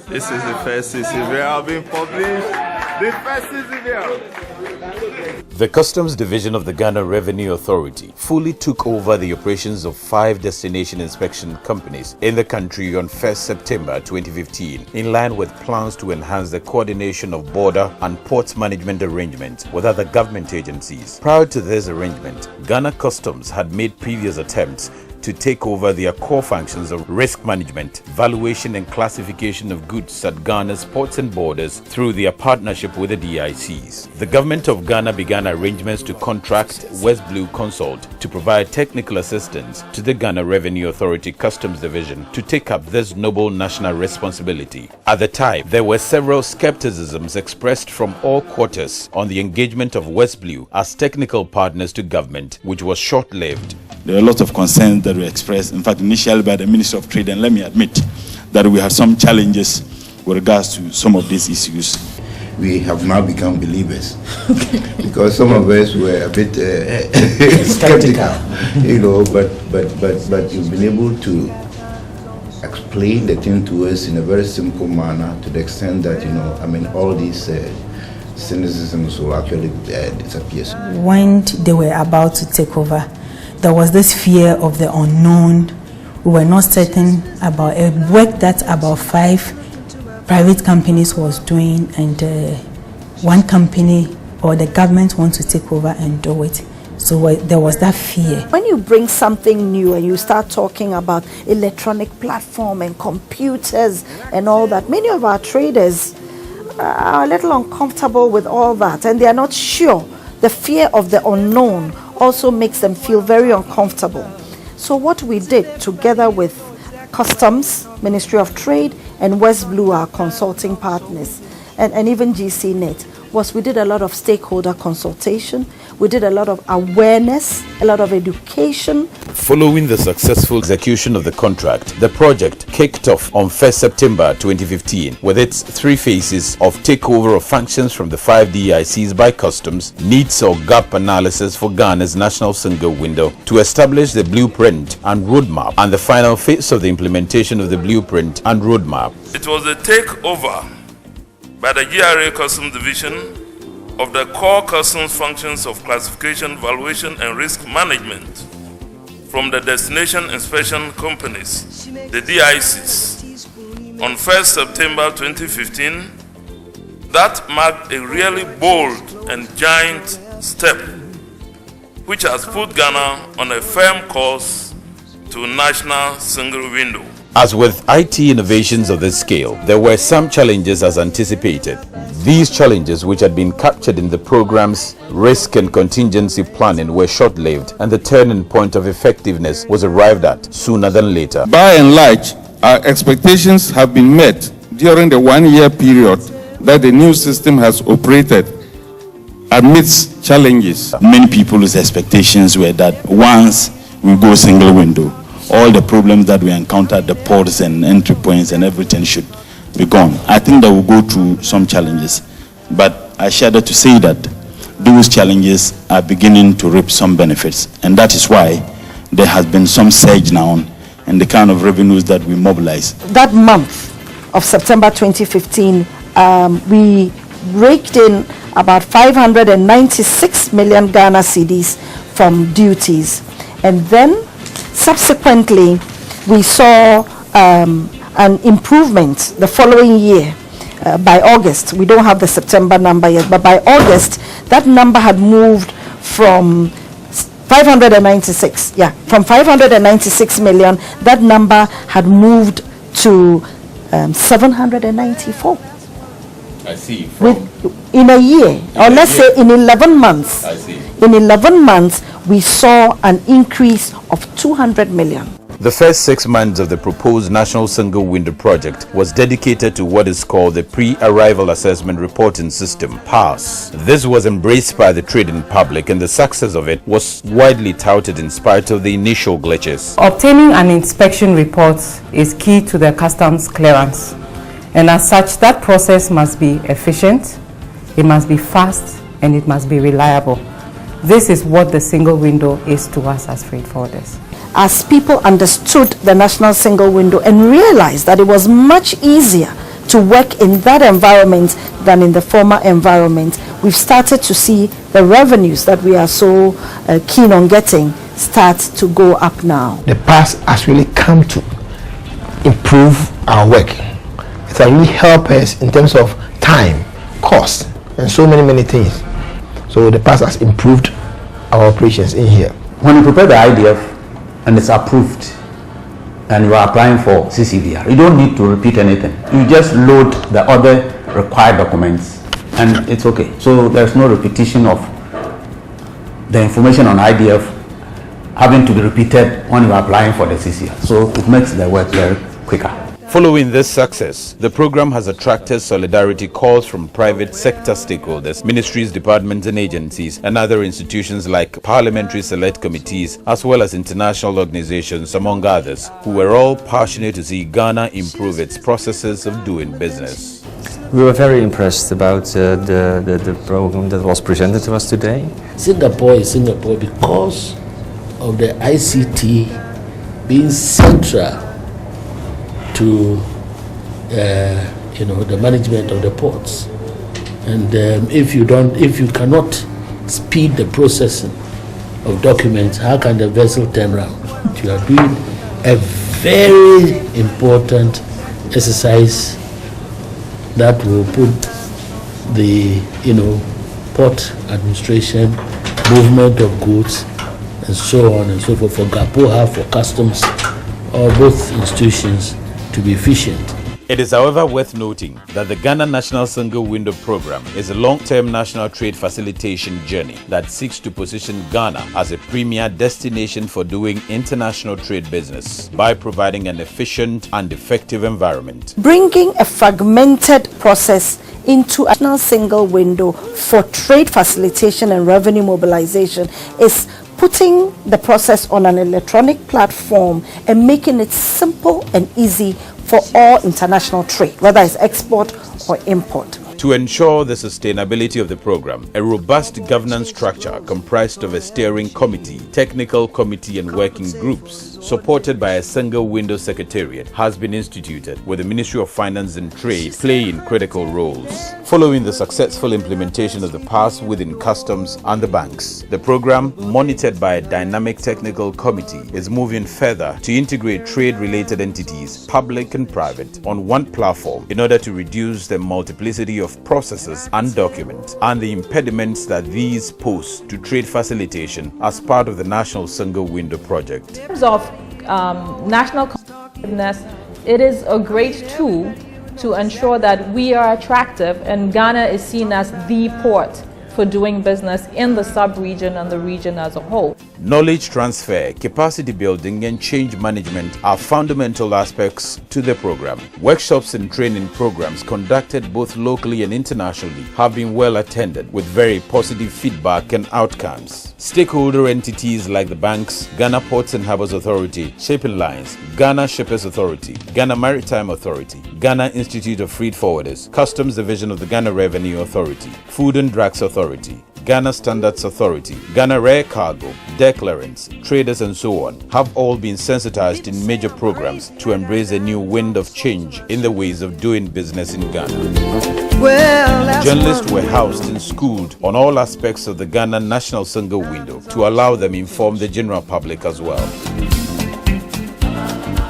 This is the first CCVL being published. The first CCVL. The Customs Division of the Ghana Revenue Authority fully took over the operations of 5 destination inspection companies in the country on 1st September 2015, in line with plans to enhance the coordination of border and ports management arrangements with other government agencies. Prior to this arrangement, Ghana Customs had made previous attempts to take over their core functions of risk management, valuation and classification of goods at Ghana's ports and borders through their partnership with the DICs. The government of Ghana began arrangements to contract West Blue Consult to provide technical assistance to the Ghana Revenue Authority Customs Division to take up this noble national responsibility. At the time, there were several skepticisms expressed from all quarters on the engagement of West Blue as technical partners to government, which was short-lived. There are a lot of concerns that were expressed, in fact, initially by the Minister of Trade, and let me admit that we had some challenges with regards to some of these issues. We have now become believers because some of us were a bit skeptical, but you've been able to explain the thing to us in a very simple manner to the extent that, all these cynicisms will actually disappear. When they were about to take over, there was this fear of the unknown. We were not certain about a work that about 5 private companies was doing, and one company or the government wants to take over and do it. So there was that fear. When you bring something new and you start talking about electronic platform and computers and all that, many of our traders are a little uncomfortable with all that, and they are not sure. The fear of the unknown also makes them feel very uncomfortable. So what we did together with Customs, Ministry of Trade, and West Blue, our consulting partners, and even GCNet, was we did a lot of stakeholder consultation. We did a lot of awareness, a lot of education. Following the successful execution of the contract, the project kicked off on 1st September 2015 with its 3 phases of takeover of functions from the 5 DICs by Customs, needs or gap analysis for Ghana's national single window, to establish the blueprint and roadmap, and the final phase of the implementation of the blueprint and roadmap. It was a takeover by the GRA Customs Division of the core customs functions of classification, valuation, and risk management from the destination inspection companies, the DICs, on 1st September 2015. That marked a really bold and giant step, which has put Ghana on a firm course to national single window. As with IT innovations of this scale, there were some challenges as anticipated. These challenges, which had been captured in the program's risk and contingency planning, were short-lived, and the turning point of effectiveness was arrived at sooner than later. By and large, our expectations have been met during the 1-year period that the new system has operated amidst challenges. Many people's expectations were that once we go single window, all the problems that we encountered, the ports and entry points and everything should be gone. I think that we'll go through some challenges, but I shudder to say that those challenges are beginning to reap some benefits, and that is why there has been some surge now in the kind of revenues that we mobilize. That month of September 2015, we raked in about 596 million Ghana cedis from duties, and then subsequently we saw an improvement the following year. By August, we don't have the September number yet, but by August that number had moved from 596 million. That number had moved to 794. I see. In a year, or let's say in 11 months. I see. In 11 months, we saw an increase of 200 million. The first 6 months of the proposed National Single Window Project was dedicated to what is called the Pre-Arrival Assessment Reporting System, PAARS. This was embraced by the trading public, and the success of it was widely touted in spite of the initial glitches. Obtaining an inspection report is key to the customs clearance, and as such, that process must be efficient, it must be fast, and it must be reliable. This is what the single window is to us as freight forwarders. as people understood the national single window and realized that it was much easier to work in that environment than in the former environment, we've started to see the revenues that we are so keen on getting start to go up now. The PAARS has really come to improve our work. It has really helped us in terms of time, cost, and so many things. So the PAARS has improved our operations in here. When you prepare the IDF and it's approved and you are applying for CCVR, you don't need to repeat anything. You just load the other required documents and it's okay. So there's no repetition of the information on IDF having to be repeated when you are applying for the CCVR. So it makes the work very quicker. Following this success, the program has attracted solidarity calls from private sector stakeholders, ministries, departments and agencies, and other institutions like parliamentary select committees, as well as international organizations, among others, who were all passionate to see Ghana improve its processes of doing business. We were very impressed about the program that was presented to us today. Singapore is Singapore because of the ICT being central to the management of the ports, and if you cannot speed the processing of documents, how can the vessel turn around? You are doing a very important exercise that will put the port administration, movement of goods, and so on and so forth, for GAPOHA, for customs, or both institutions, to be efficient. It is, however, worth noting that the Ghana National Single Window Program is a long-term national trade facilitation journey that seeks to position Ghana as a premier destination for doing international trade business by providing an efficient and effective environment. Bringing a fragmented process into a national single window for trade facilitation and revenue mobilization is putting the process on an electronic platform and making it simple and easy for all international trade, whether it's export or import. To ensure the sustainability of the program, a robust governance structure comprised of a steering committee, technical committee and working groups, supported by a single window secretariat, has been instituted, with the Ministry of Finance and Trade playing critical roles. Following the successful implementation of the PAARS within customs and the banks, the program, monitored by a dynamic technical committee, is moving further to integrate trade-related entities, public and private, on one platform in order to reduce the multiplicity of processes and documents and the impediments that these pose to trade facilitation as part of the National Single Window Project. In terms of national competitiveness, it is a great tool to ensure that we are attractive and Ghana is seen as the port for doing business in the sub-region and the region as a whole. Knowledge transfer, capacity building and change management are fundamental aspects to the program. Workshops and training programs conducted both locally and internationally have been well attended with very positive feedback and outcomes. Stakeholder entities like the banks, Ghana Ports and Harbours Authority, Shipping Lines, Ghana Shippers Authority, Ghana Maritime Authority, Ghana Institute of Freight Forwarders, Customs Division of the Ghana Revenue Authority, Food and Drugs Authority, Ghana Standards Authority, Ghana Rare Cargo, declarants, traders and so on have all been sensitized in major programs to embrace a new wind of change in the ways of doing business in Ghana. Journalists were housed and schooled on all aspects of the Ghana National Single Window to allow them inform the general public as well.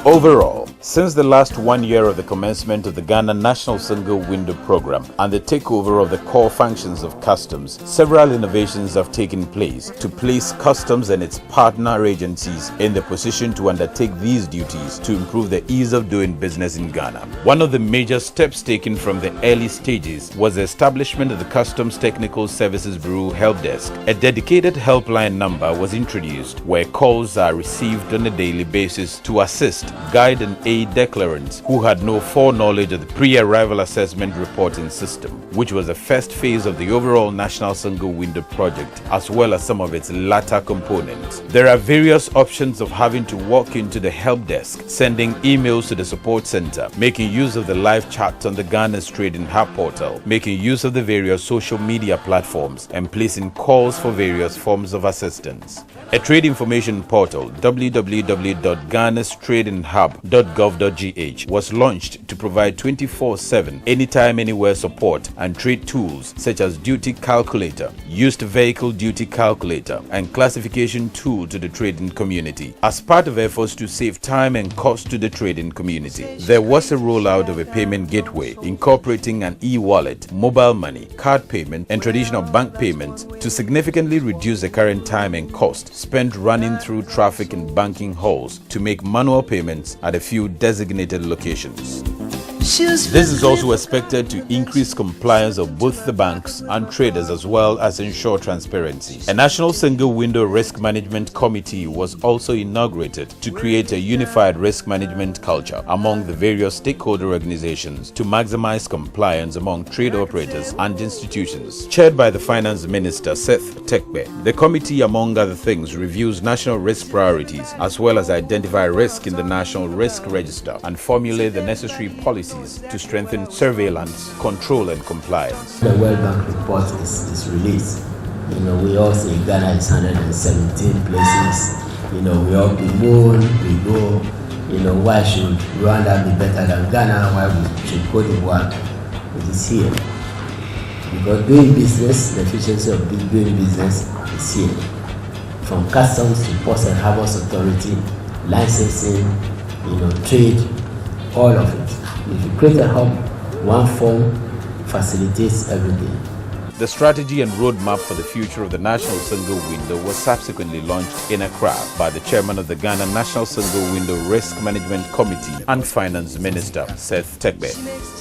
Overall, since the last 1 year of the commencement of the Ghana National Single Window Program and the takeover of the core functions of customs, several innovations have taken place to place customs and its partner agencies in the position to undertake these duties to improve the ease of doing business in Ghana. One of the major steps taken from the early stages was the establishment of the Customs Technical Services Bureau Help Desk. A dedicated helpline number was introduced where calls are received on a daily basis to assist, guide and aid declarants who had no foreknowledge of the pre-arrival assessment reporting system, which was the first phase of the overall National Single Window Project, as well as some of its latter components. There are various options of having to walk into the help desk, sending emails to the support center, making use of the live chat on the Ghana's Trading Hub portal, making use of the various social media platforms, and placing calls for various forms of assistance. A trade information portal, www.ghanastradinghub.gov.gh, was launched to provide 24/7, anytime, anywhere support and trade tools such as duty calculator, used vehicle duty calculator, and classification tool to the trading community. As part of efforts to save time and cost to the trading community, there was a rollout of a payment gateway incorporating an e-wallet, mobile money, card payment, and traditional bank payments to significantly reduce the current time and cost spent running through traffic in banking halls to make manual payments at a few designated locations. This is also expected to increase compliance of both the banks and traders, as well as ensure transparency. A National Single Window Risk Management Committee was also inaugurated to create a unified risk management culture among the various stakeholder organizations to maximize compliance among trade operators and institutions. Chaired by the Finance Minister, Sept, the committee, among other things, reviews national risk priorities as well as identify risk in the National Risk Register and formulate the necessary policies to strengthen surveillance, control, and compliance. The World Bank report is released. We all say Ghana is 117 places. We all bemoan, we go. Why should Rwanda be better than Ghana? Why should Cote d'Ivoire? It is here. Because doing business, the efficiency of doing business is here. From customs to Ports and Harbours Authority, licensing, trade, all of it. If you create a hub, one form facilitates everything. The strategy and roadmap for the future of the National Single Window was subsequently launched in Accra by the chairman of the Ghana National Single Window Risk Management Committee and Finance Minister, Sept.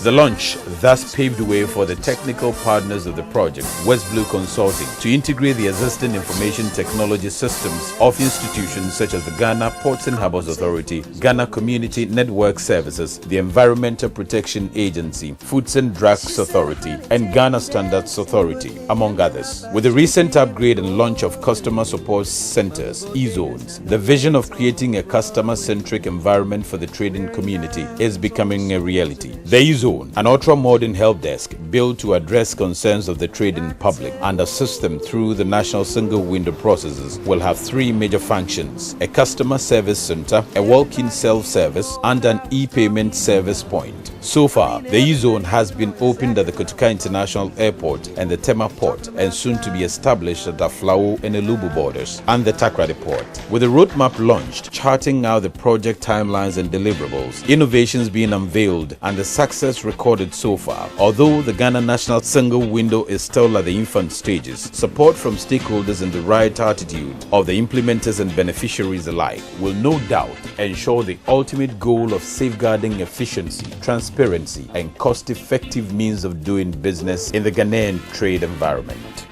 The launch thus paved the way for the technical partners of the project, West Blue Consulting, to integrate the existing information technology systems of institutions such as the Ghana Ports and Harbours Authority, Ghana Community Network Services, the Environmental Protection Agency, Foods and Drugs Authority, and Ghana Standards Authority, among others. With the recent upgrade and launch of customer support centers, e-zones, the vision of creating a customer-centric environment for the trading community is becoming a reality. The e-zone, an ultra-modern help desk built to address concerns of the trading public and assist them through the National Single Window processes, will have three major functions: a customer service center, a walk-in self-service, and an e-payment service point. So far, the e-zone has been opened at the Kotoka International Airport and the Tema Port, and soon to be established at the Aflao and Elubu borders and the Takrady Port. With the roadmap launched, charting out the project timelines and deliverables, innovations being unveiled, and the success recorded so far, although the Ghana National Single Window is still at the infant stages, support from stakeholders and the right attitude of the implementers and beneficiaries alike will no doubt ensure the ultimate goal of safeguarding efficiency, transparency, and cost-effective means of doing business in the Ghanaian trade environment.